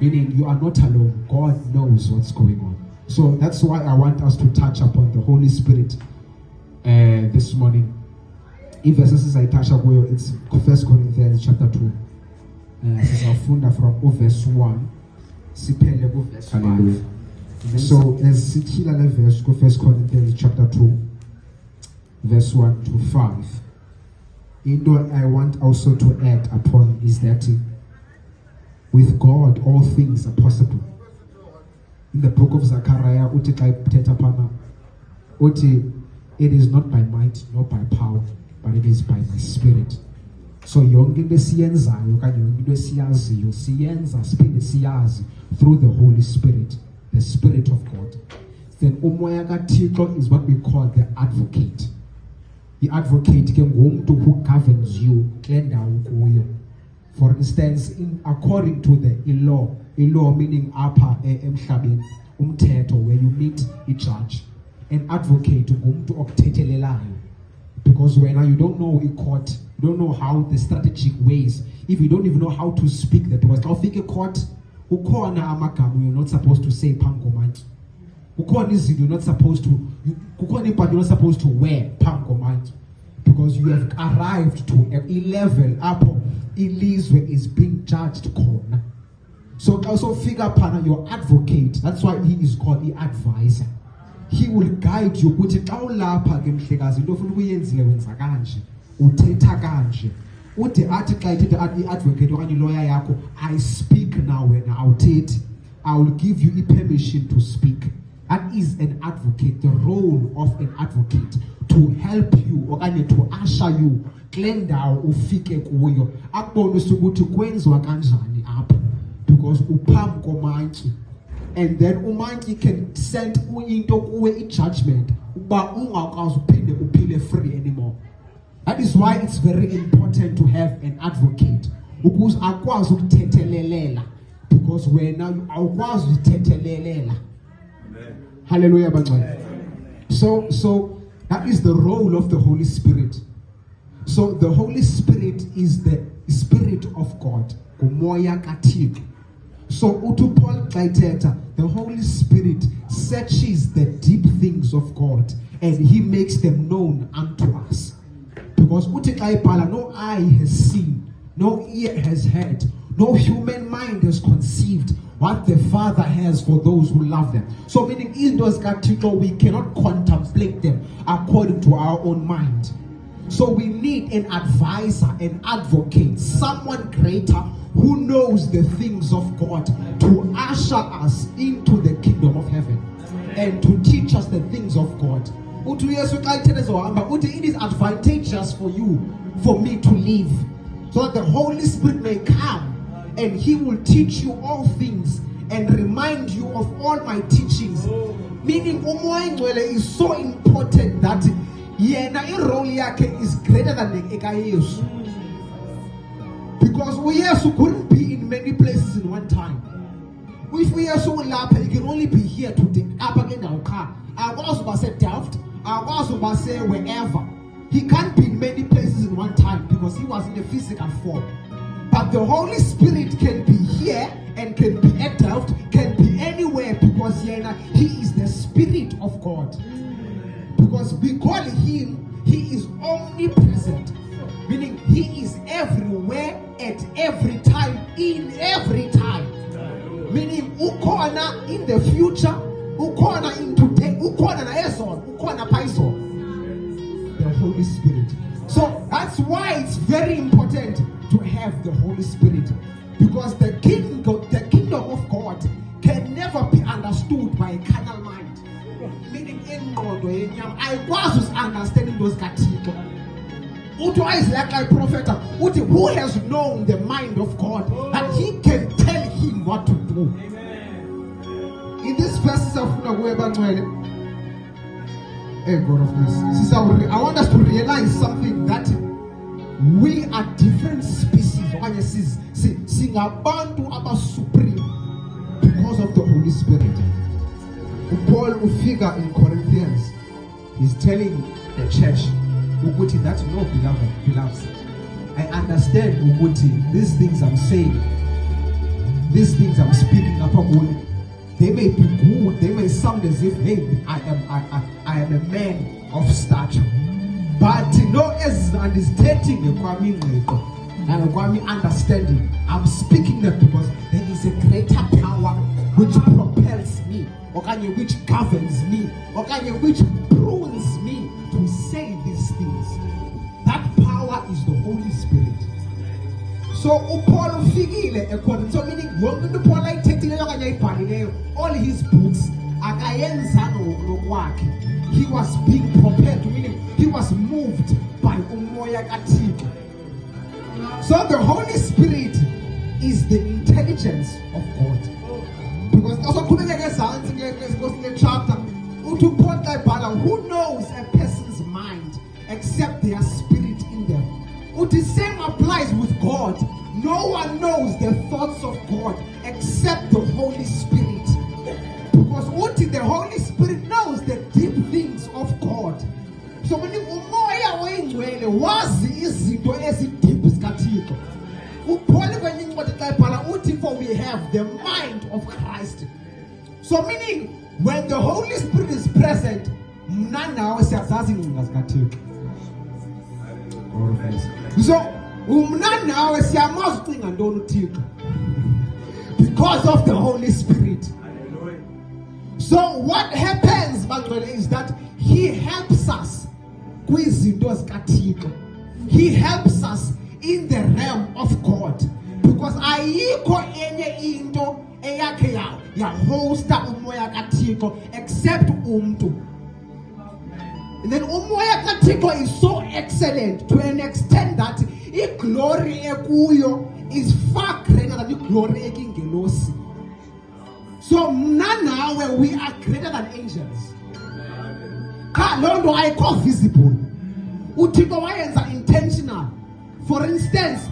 Meaning you are not alone. God knows what's going on. So that's why I want us to touch upon the Holy Spirit this morning. If verses I touch upon, it's 1 Corinthians chapter 2. From verse 1. Hallelujah. So as verse 1 Corinthians chapter 2, verse 1 to 5. What I want also to add upon is that with God all things are possible. In the book of Zechariah, it is not by might nor by power, but it is by my spirit. So through the Holy Spirit, the Spirit of God. Then umoya is what we call the advocate. The advocate who governs you. For instance, according to the law meaning upper emhlabeni, umthetho, where you meet a judge, an advocate because when you don't know a court, you don't know how the strategic ways, if you don't even know how to speak the because now think a court, you're not supposed to say pangomanti. You're not supposed to you're not supposed to wear pangomanti because you have arrived to a level up Elizwe is being judged corner. So also figure upon your advocate. That's why he is called the advisor. He will guide you. I speak now when I will give you permission to speak. That is an advocate, the role of an advocate, to help you or to usher you. Because upam komanki, and then umanki can send into a judgment, but upile free anymore. That is why it's very important to have an advocate. Because when now you are hallelujah. So that is the role of the Holy Spirit. So the Holy Spirit is the Spirit of God. So Utu Paul Gaiteta, the Holy Spirit searches the deep things of God and he makes them known unto us. Because no eye has seen, no ear has heard, no human mind has conceived what the Father has for those who love them. So meaning in those categories, we cannot contemplate them according to our own mind. So we need an advisor, an advocate, someone greater who knows the things of God to usher us into the kingdom of heaven and to teach us the things of God. It is advantageous for you, for me to live, so that the Holy Spirit may come and he will teach you all things and remind you of all my teachings. Meaning, is so important that role is greater than the Ekayesu. Because we couldn't be in many places in one time. If we are so lapa, you can only be here today. Up again our car. I was about to say Delft. I was about to say wherever. He can't be in many places in one time because he was in a physical form. But the Holy Spirit can be here and can be at Delft, can be anywhere because he is the Spirit of God. Because we call him, he is omnipresent. Meaning he is everywhere at every time, in every time. Meaning ukona in the future, ukona in today, ukona na eson, ukona paiso. The Holy Spirit. So that's why it's very important to have the Holy Spirit. Because the kingdom of God can never be understood by a carnal mind. Meaning I was understanding those categories. Utu is like a prophet who has known the mind of God and he can tell him what to do. Amen. In this verse, God of mercy, I want us to realize something, that we are different species. Sing about supreme because of the Holy Spirit. Paul will figure in Corinthians, he's telling the church, Uguti, that no beloved, I understand, Uguti, these things I'm saying, these things I'm speaking about, they may be good, they may sound as if, hey, I am a man of stature. But no, as understanding and understanding, I'm speaking that because there is a greater power which propels me, which governs me, which prunes me to say these things. That power is the Holy Spirit. So Paul fikile according to meaning wonke Paul ayithethile okanye ayibhalileyo, all his books akayenzanga ngokwakhe. He was being propelled, meaning he was moved by umoya kaThixo. So the Holy Spirit is the intelligence of God. Because also the chapter, who knows a person's mind except their spirit in them? The same applies with God. No one knows the thoughts of God except the Holy Spirit. Because the Holy Spirit knows the deep things of God. So when you wazi izinto ezideep zikaThixo. For we have the mind of Christ. So meaning when the Holy Spirit is present, so because of the Holy Spirit. So what happens is that he helps us. He helps us in the realm of God. Because ayikho enye into eyakhe yahosta umoya kaThixo except umntu. And then umoya kaThixo is so excellent to an extent that glory ekuyo is far greater than the glory ekingelosi. So now we are greater than angels. Londo ayikho visible. uThixo wayenza intentional. For instance,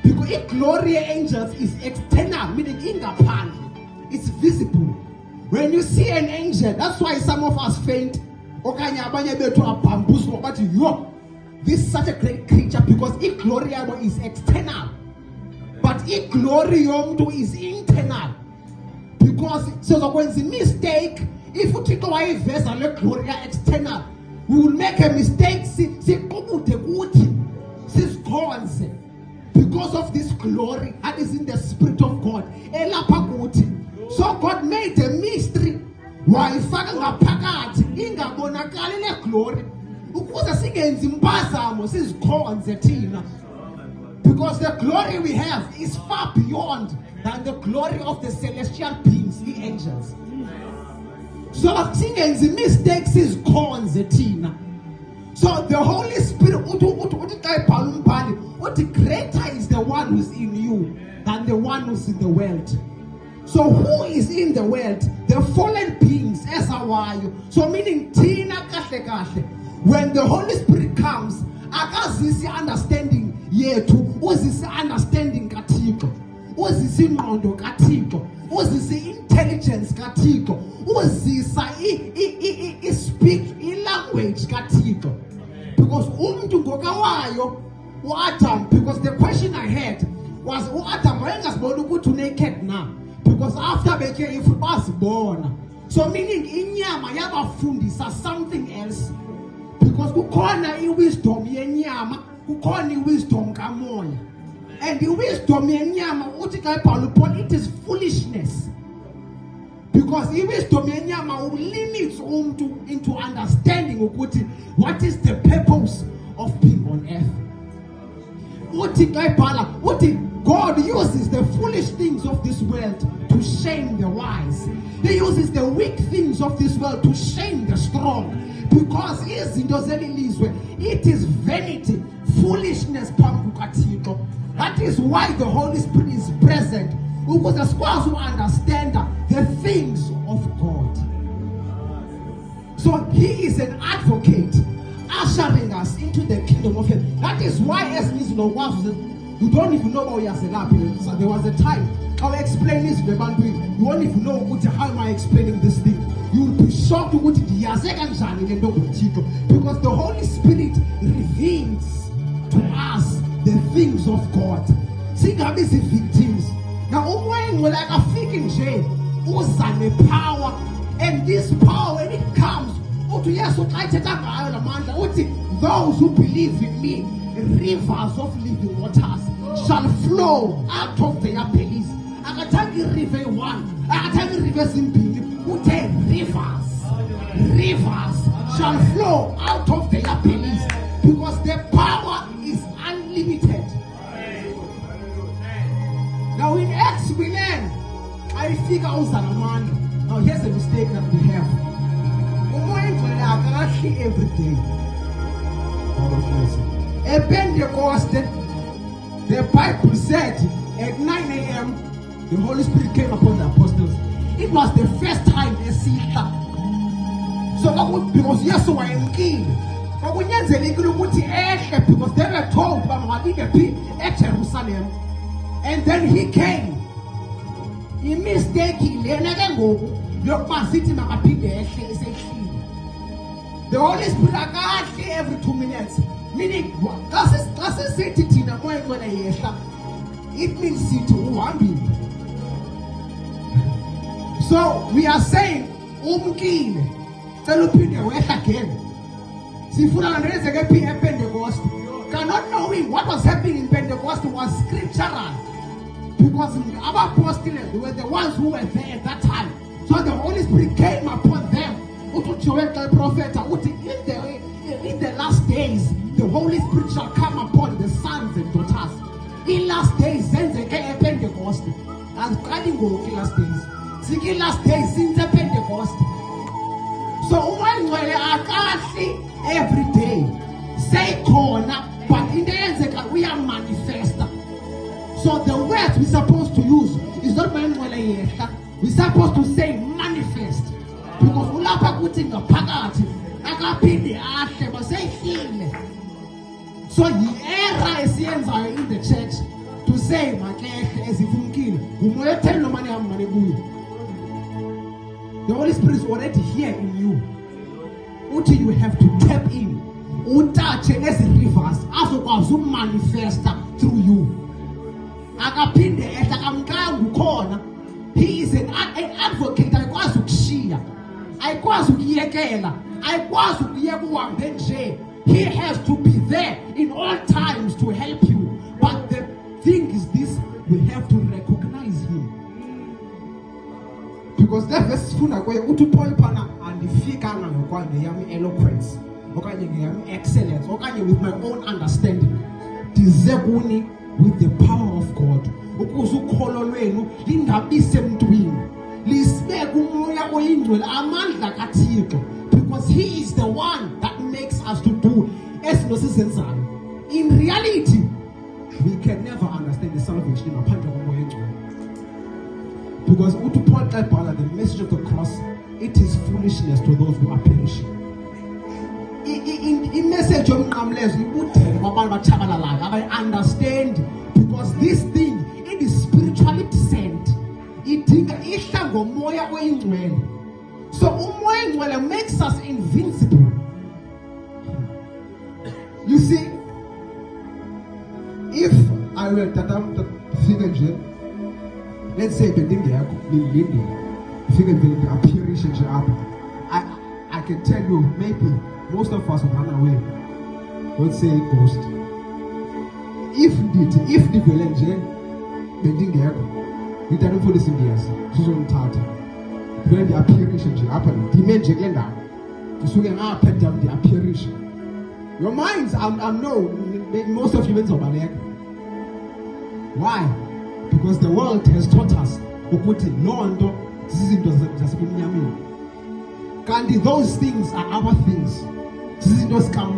because if glory angels is external, meaning ingaphandle, it's visible. When you see an angel, that's why some of us faint. Okanye abanye bethu abhambuzwa bathi yo, this is such a great creature, because if glory is external, but if glory yomntu is internal. Because so when the mistake, if uThixo wayiveza le glory external, we will make a mistake. Because of this glory that is in the Spirit of God. So God made a mystery. Wayifaka ngaphakathi ingabonakali le glory ukuze singenzi impazamo sizikhonze thina. Because the glory we have is far beyond than the glory of the celestial beings, the angels. So singenzi mistakes sizikhonze thina. So the Holy Spirit, greater is the one who's in you than the one who's in the world. So who is in the world? The fallen beings, as are you. So meaning tina kahle kahle. When the Holy Spirit comes, akazisi understanding yethu, uzisi understanding kaThixo, uzisi ingqondo kaThixo, uzisi intelligence kaThixo, uzisa speak language kaThixo. Because umuntu ngokawayo uAdam, because the question I had was uAdam wayengasibona ukuthi naked now. Because after beke if was born, so meaning inyama yabafundisa something else. Because kukhona iwisdom yenyama, kukhona iwisdom kamoya. And the wisdom yenyama uthi ka ibhala it is foolishness. Because iwisdom yenyama limits umuntu into understanding ukuthi what is the purpose of being on earth. Uthi ka ibhala uthi God uses the foolish things of this world to shame the wise. He uses the weak things of this world to shame the strong. Because it is vanity, foolishness. That is why the Holy Spirit is present. Because the squares who understand the things of God. So he is an advocate, ushering us into the kingdom of heaven. That is why as you don't even know how he has elaborated. So there was a time I'll explain this. You won't even know how am I explaining this thing. You will be shocked because the Holy Spirit reveals to us the things of God. Singabi victims. Now, nje uza nepower, and this power when it comes uthi Yesu xa ethetha ngayo lamandla uthi those who believe in me, rivers of living waters shall flow out of their bellies. Akathanga river one, akathanga rivers ezimbili, uthe rivers shall flow out of their bellies, because their power is unlimited. Now in Acts we learn, I figure out Zalamanda. Now here's a mistake that we have. Every day. A Pentecost, the Bible said at 9 a.m. the Holy Spirit came upon the apostles. It was the first time they see that. So because Yesu were in king. Because they were told at Jerusalem. And then he came. He mistakenly the Holy Spirit actually every 2 minutes. Meaning, it means sit one. So we are saying, again. Pentecost, cannot knowing what was happening in Pentecost was scriptural. Because our apostles were the ones who were there at that time. So the Holy Spirit came upon them. In the last days, the Holy Spirit shall come upon the sons and daughters. In last days, then they get Pentecost. And I go last days. The last days since the Pentecost. So when we are actually every day, say corner, but in the end we are manifest. So the word we're supposed to use is not we're supposed to say manifest. Because we are putting a party. So the error is in the church to say as if the Holy Spirit is already here in you. Until you have to tap in. Touch as rivers as to manifest through you. He is an advocate. He has to be there in all times to help you. But the thing is this, we have to recognize him. Because that verse is full of and the figure and eloquence, excellence, with my own understanding. With the power of God. Because he is the one that makes us to do. In reality, we can never understand the salvation. Because the message of the cross, it is foolishness to those who are perishing. In message of I understand, because this thing, it is spiritually descent. So makes us invincible. You see, if I were to figure, let's say the I can tell you, maybe most of us will run away. Let's say ghost. If the village, the didn't put this in the when the apparition happened, dimension glenda, so you are pet down the apparition. Your minds, I know, most of you went over there. Why? Because the world has taught us, no, this is those things are our things. This is just the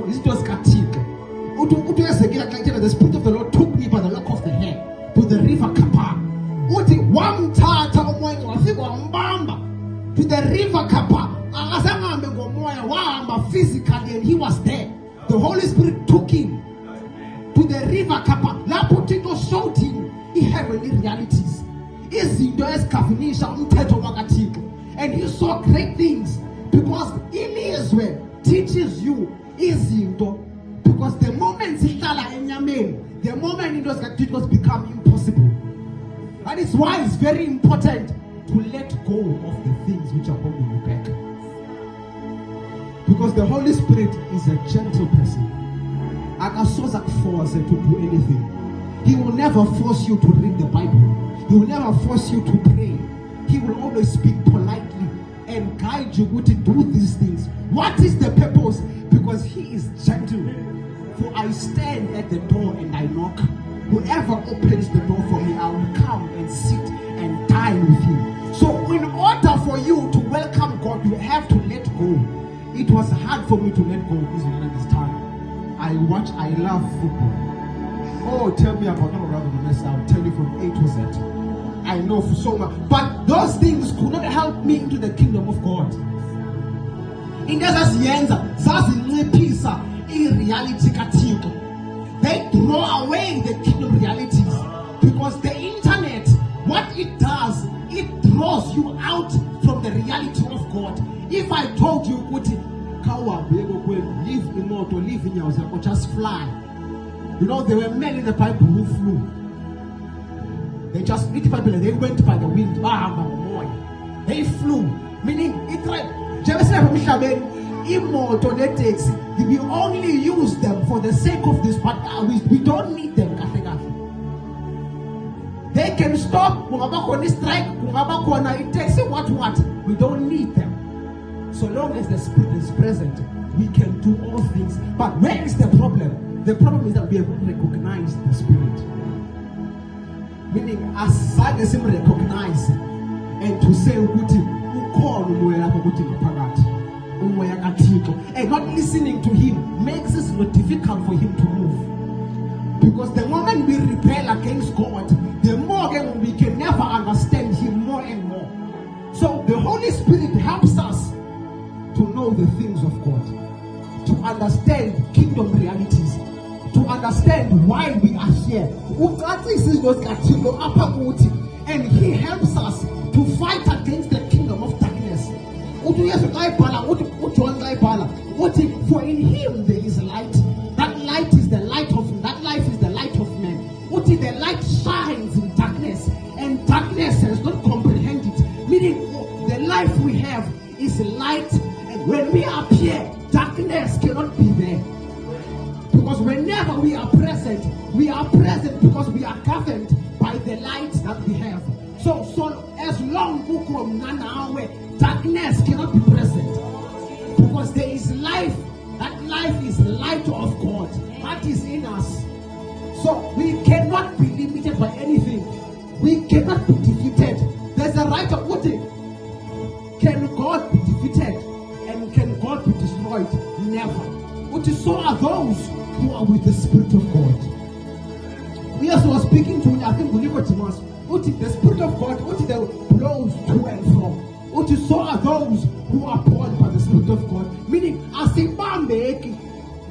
Spirit of the Lord took me by the lock of the hair to the river Kappa. To the river Kappa. Physically, and he was there. The Holy Spirit took him to the river Kappa. Laputito showed him heavenly realities. And he saw great things. Because in Israel teaches you because the moment the moment it was become impossible. That is why it's very important to let go of the things which are holding you back. Because the Holy Spirit is a gentle person. Akasoza force to do anything. He will never force you to read the Bible. He will never force you to pray. He will always speak politely and guide you to do these things. What is the purpose? Because he is gentle. For I stand at the door and I knock. Whoever opens the door for me, I will come and sit and dine with him. So in order for you to welcome God, you have to let go. It was hard for me to let go this time. I love football. Oh, tell me about Vanessa. I'll tell you from A to Z. I know for so much. But those things could not help me into the kingdom of God. In this reality, they throw away the kingdom realities. Because the internet, what it does, it draws you out from the reality of God. If I told you, live immortal, live in yourself, or just fly. You know, there were men in the Bible who flew. They just, they went by the wind. They flew. Meaning, immortal, we only use them for the sake of this, but we don't need them. They can stop, strike, it takes what, we don't need them. So long as the Spirit is present, we can do all things. But where is the problem? The problem is that we have not recognized the Spirit. Meaning, as I recognize and to say, and not listening to him makes it more difficult for him to move. Because the moment we rebel against God, the more we can never understand him more and more. So the Holy Spirit helps us to know the things of God, to understand kingdom realities, to understand why we are here. And he helps us to fight against the kingdom of darkness. For in him there is light. That light is the light of that life is the light of man. The light shines in darkness, and darkness has not comprehended it. Meaning the life we have is light, and when we appear, darkness cannot be there. Because whenever we are present because we are governed by the light that we have. So as long as darkness cannot be present. Because there is life. That life is light of God. That is in us. So we cannot be limited by anything. We cannot be defeated. There's a right of what? Can God be defeated? And can God be destroyed? Never. So are those who are with the Spirit of God. We also were speaking to, I think, Nicodemus. The Spirit of God, blows to and from. So are those who are born by the Spirit of God. Meaning,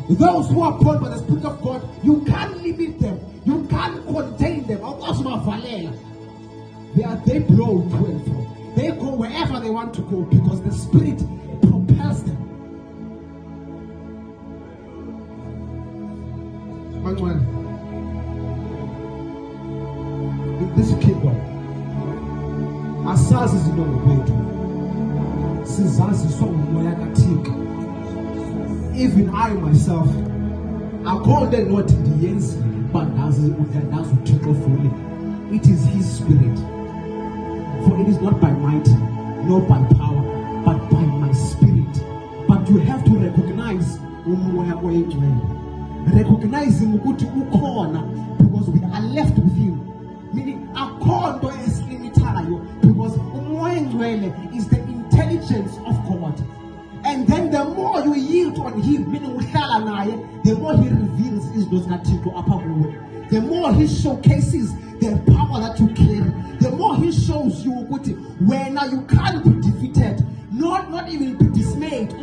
those who are born by the Spirit of God, you can't limit them. You can't contain them. They blow to and from. They go wherever they want to go because the Spirit propels them. In this kingdom, asazi zinongo kwethu, sizazi somoya kaThixo. Even I myself, according not in the ends, but as uThixo fully. It is His Spirit. For it is not by might, nor by power, but by my Spirit. But you have to recognize recognizing because we are left with Him. Meaning, akondo esilimisayo, because is the intelligence of God. And then the more you yield on Him, meaning the more He reveals the more He showcases the power that you carry, the more He shows you when you can't be defeated, not even be dismayed.